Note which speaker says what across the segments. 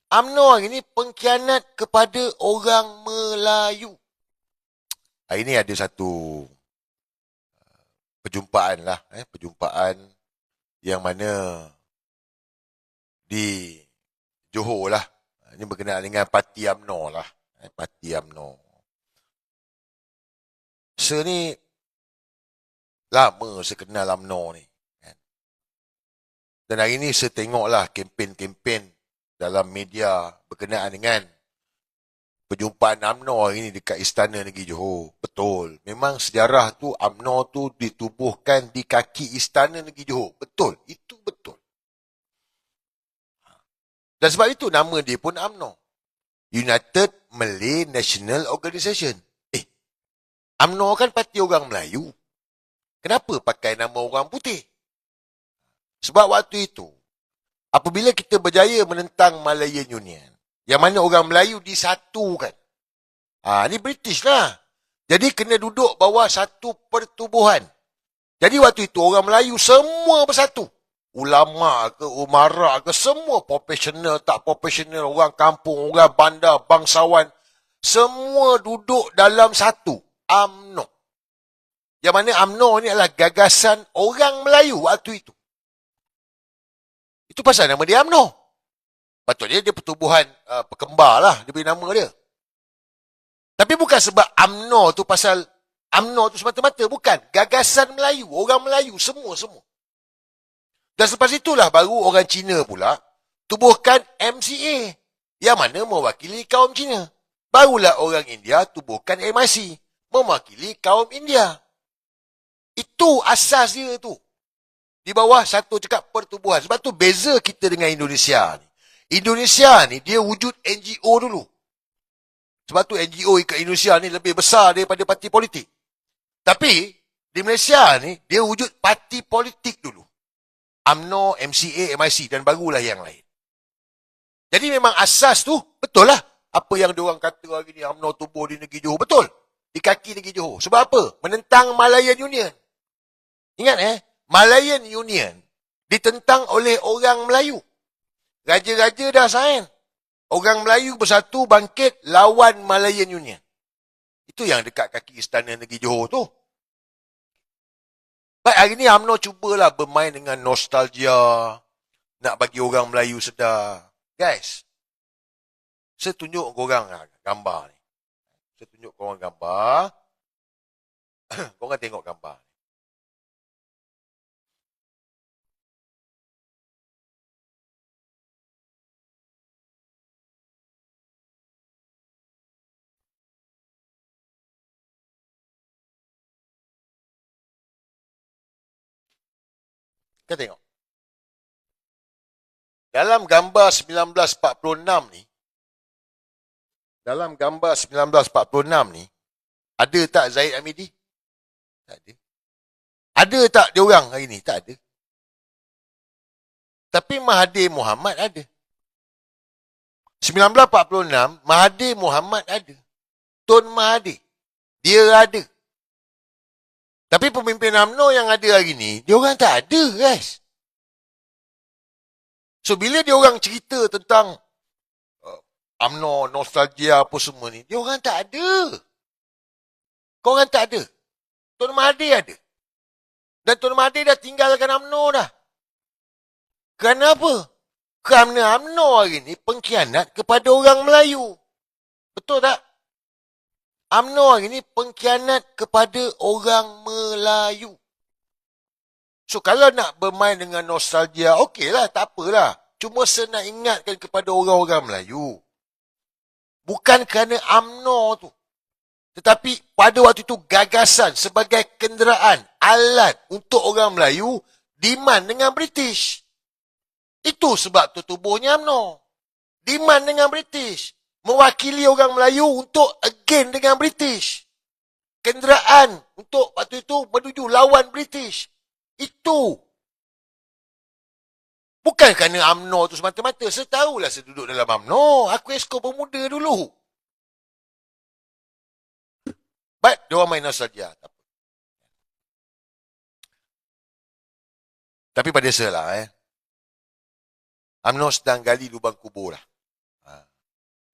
Speaker 1: UMNO hari ni pengkhianat kepada orang Melayu. Hari ni ada satu perjumpaan lah. Perjumpaan yang mana di Johor lah. Ini berkenaan dengan parti UMNO lah. Parti UMNO. Saya ni lama saya kenal UMNO ni. Dan hari ni saya tengoklah kempen-kempen dalam media berkenaan dengan perjumpaan UMNO hari ni dekat Istana Negeri Johor. Betul. Memang sejarah tu UMNO tu ditubuhkan di kaki Istana Negeri Johor. Betul. Itu betul. Dan sebab itu nama dia pun UMNO. United Malay National Organisation. UMNO kan parti orang Melayu. Kenapa pakai nama orang putih? Sebab waktu itu, apabila kita berjaya menentang Malayan Union, yang mana orang Melayu disatukan. Ni British lah. Jadi kena duduk bawah satu pertubuhan. Jadi waktu itu orang Melayu semua bersatu. Ulama ke, umara ke, semua profesional, tak profesional, orang kampung, orang bandar, bangsawan. Semua duduk dalam satu. UMNO. Yang mana UMNO ni adalah gagasan orang Melayu waktu itu. Itu pasal nama dia UMNO. Patutnya dia pertubuhan pekembar lah, dia beri nama dia. Tapi bukan sebab UMNO tu pasal UMNO tu semata-mata, bukan. Gagasan Melayu, orang Melayu, semua-semua. Dan selepas itulah baru orang Cina pula tubuhkan MCA, yang mana mewakili kaum Cina. Barulah orang India tubuhkan MIC, mewakili kaum India. Itu asas dia tu. Di bawah satu cakap pertubuhan. Sebab tu beza kita dengan Indonesia ni. Indonesia ni dia wujud NGO dulu. Sebab tu NGO kat Indonesia ni lebih besar daripada parti politik. Tapi di Malaysia ni dia wujud parti politik dulu. UMNO, MCA, MIC dan barulah yang lain. Jadi memang asas tu betul lah. Apa yang diorang kata hari ni UMNO tubuh di Negeri Johor. Betul. Di kaki Negeri Johor. Sebab apa? Menentang Malayan Union. Ingat Malayan Union ditentang oleh orang Melayu. Raja-raja dah sign. Orang Melayu bersatu bangkit lawan Malayan Union. Itu yang dekat kaki Istana Negeri Johor tu. Baik, hari ni UMNO cubalah bermain dengan nostalgia. Nak bagi orang Melayu sedar. Guys, saya tunjuk korang gambar ni. Saya tunjuk korang gambar. Korang tengok gambar. Kita tengok. Dalam gambar 1946 ni, ada tak Zahid Hamidi? Tak ada. Ada tak dia orang hari ni? Tak ada. Tapi Mahathir Mohamad ada. 1946, Mahathir Mohamad ada. Tun Mahathir. Dia ada. Tapi pemimpin UMNO yang ada hari ni, dia orang tak ada, guys. So, bila dia orang cerita tentang UMNO, nostalgia apa semua ni, dia orang tak ada. Korang tak ada. Tun Mahathir ada. Dan Tun Mahathir dah tinggalkan UMNO dah. Kenapa? Kerana UMNO hari ni pengkhianat kepada orang Melayu. Betul tak? UMNO hari ni pengkhianat kepada orang Melayu. So, kalau nak bermain dengan nostalgia, okeylah, tak apalah. Cuma saya nak ingatkan kepada orang-orang Melayu. Bukan kerana UMNO tu. Tetapi pada waktu itu gagasan sebagai kenderaan, alat untuk orang Melayu, demand dengan British. Itu sebab tertubuhnya UMNO. Demand dengan British. Mewakili orang Melayu untuk again dengan British. Kenderaan untuk waktu itu menuju lawan British. Itu. Bukan kerana UMNO tu semata-mata. Saya tahulah saya duduk dalam UMNO. Aku esko pemuda dulu. Baik, dia orang main nostalgia. Tapi pada saya lah, UMNO sedang gali lubang kubur lah.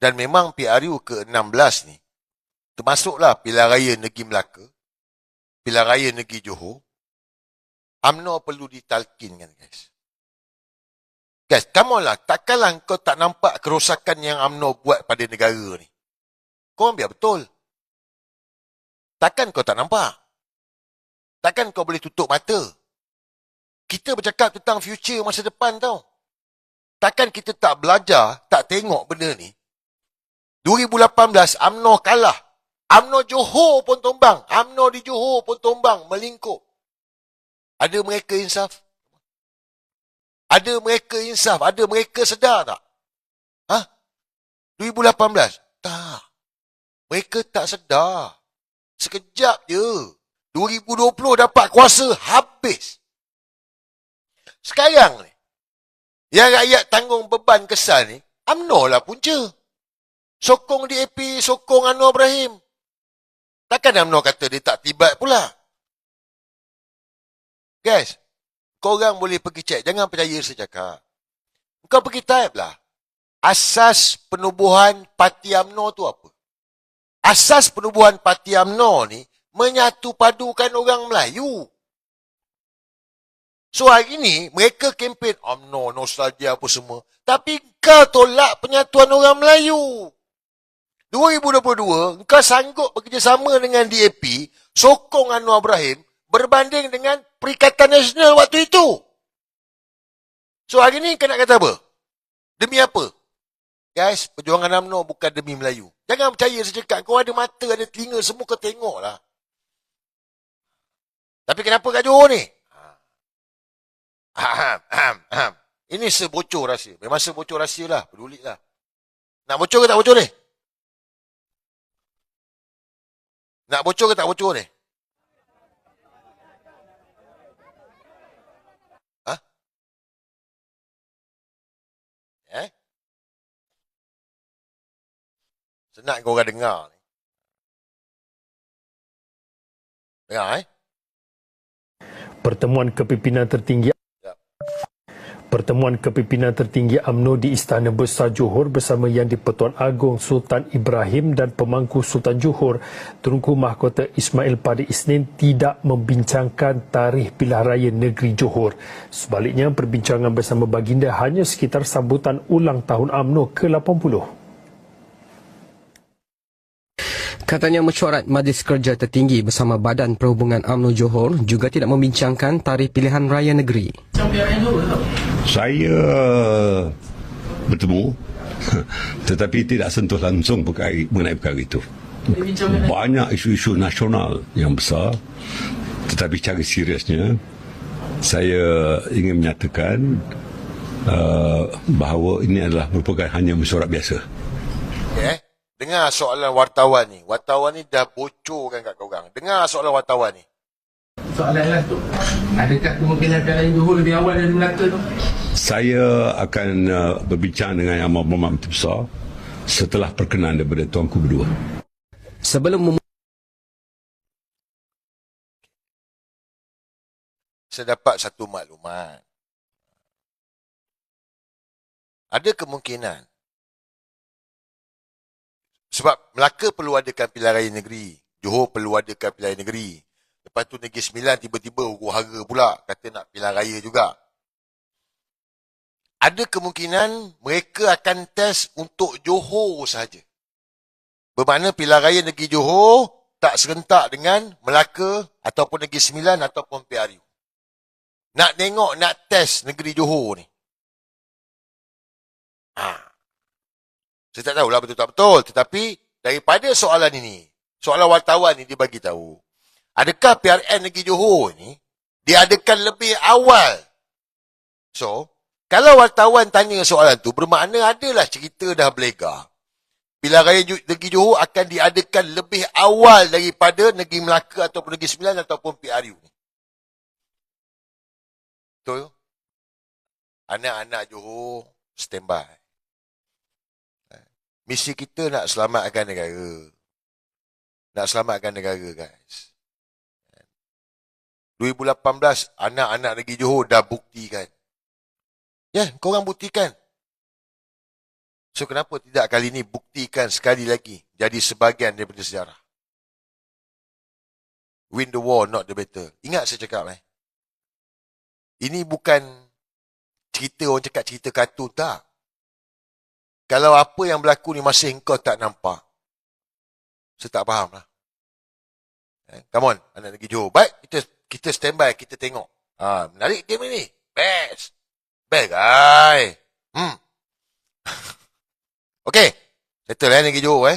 Speaker 1: Dan memang PRU ke-16 ni, termasuklah pilihan raya Negeri Melaka, pilihan raya Negeri Johor, UMNO perlu ditalkinkan, guys. Guys, come on lah. Takkanlah kau tak nampak kerosakan yang UMNO buat pada negara ni. Kau biar betul. Takkan kau tak nampak? Takkan kau boleh tutup mata? Kita bercakap tentang future masa depan tau. Takkan kita tak belajar, tak tengok benda ni? 2018, UMNO kalah. UMNO Johor pun tumbang. UMNO di Johor pun tumbang, melingkup. Ada mereka insaf? Ada mereka insaf? Ada mereka sedar tak? 2018? Tak. Mereka tak sedar. Sekejap je. 2020 dapat kuasa, habis. Sekarang ni, yang rakyat tanggung beban kesan ni, UMNO lah punca. Sokong DAP, sokong Anwar Ibrahim. Takkan UMNO kata dia tak tibat pula. Guys, korang boleh pergi cek. Jangan percaya saya cakap. Kau pergi type lah. Asas penubuhan parti UMNO tu apa? Asas penubuhan parti UMNO ni menyatu padukan orang Melayu. So hari ni mereka kempen UMNO, nostalgia apa semua. Tapi kau tolak penyatuan orang Melayu. 2022, engkau sanggup bekerjasama dengan DAP, sokong Anwar Ibrahim, berbanding dengan Perikatan Nasional waktu itu. So hari ni kau nak kata apa? Demi apa? Guys, perjuangan UMNO bukan demi Melayu. Jangan percaya saya cakap. Kau ada mata, ada telinga, semua kau tengok lah. Tapi kenapa kat Johor ni? Ini sebocor rahsia. Memang sebocor rahsia lah. Peduli lah. Nak bocor ke tak bocor ni? Nak bocor ke tak bocor ni? Senang kau orang dengar ni. Dengar
Speaker 2: Pertemuan kepimpinan tertinggi Pertemuan kepimpinan tertinggi UMNO di Istana Besar Johor bersama Yang di-Pertuan Agong Sultan Ibrahim dan Pemangku Sultan Johor Tunku Mahkota Ismail pada Isnin tidak membincangkan tarikh pilihan raya negeri Johor. Sebaliknya, perbincangan bersama baginda hanya sekitar sambutan ulang tahun UMNO ke-80.
Speaker 3: Katanya mesyuarat Majlis Kerja Tertinggi bersama Badan Perhubungan UMNO Johor juga tidak membincangkan tarikh pilihan raya negeri.
Speaker 4: Saya bertemu tetapi tidak sentuh langsung mengenai perkara itu. Banyak isu-isu nasional yang besar, tetapi cara seriusnya saya ingin menyatakan bahawa ini adalah merupakan hanya mesyuarat biasa.
Speaker 1: Dengar soalan wartawan ni. Wartawan ni dah bocorkan kat korang. Dengar soalan wartawan ni.
Speaker 5: Soalan lah tu. Adakah kemungkinan pilihan Johor lebih awal dari Melaka tu?
Speaker 4: Saya akan berbincang dengan Yang Amat Menteri Besar setelah perkenan daripada tuanku berdua.
Speaker 1: Saya dapat satu maklumat. Ada kemungkinan. Sebab Melaka perlu adakan pilihan raya negeri. Johor perlu adakan pilihan raya negeri. Lepas tu Negeri Sembilan tiba-tiba huru-hara pula. Kata nak pilihan raya juga. Ada kemungkinan mereka akan test untuk Johor sahaja. Bermakna pilihan raya negeri Johor tak serentak dengan Melaka ataupun Negeri Sembilan ataupun PRU. Nak tengok, nak test negeri Johor ni. Saya tak tahulah betul tak betul. Tetapi daripada soalan ini, soalan wartawan ni dia bagi tahu. Adakah PRN negeri Johor ni diadakan lebih awal? So, kalau wartawan tanya soalan tu, bermakna adalah cerita dah berlegar. Pilihan raya negeri Johor akan diadakan lebih awal daripada negeri Melaka ataupun Negeri Sembilan ataupun PRU ni. Betul? Anak-anak Johor standby. Misi kita nak selamatkan negara. Nak selamatkan negara, guys. 2018, anak-anak negeri Johor dah buktikan. Ya, korang buktikan. So, kenapa tidak kali ini buktikan sekali lagi jadi sebahagian daripada sejarah? Win the war, not the battle. Ingat saya cakap, ini bukan cerita orang cakap cerita kartun, tak. Kalau apa yang berlaku ni masih engkau tak nampak, saya tak faham lah. Come on, anak negeri Johor. Baik, kita standby, kita tengok. Menarik game ni. Best. Best, guys. Okay. Settle negeri Johor,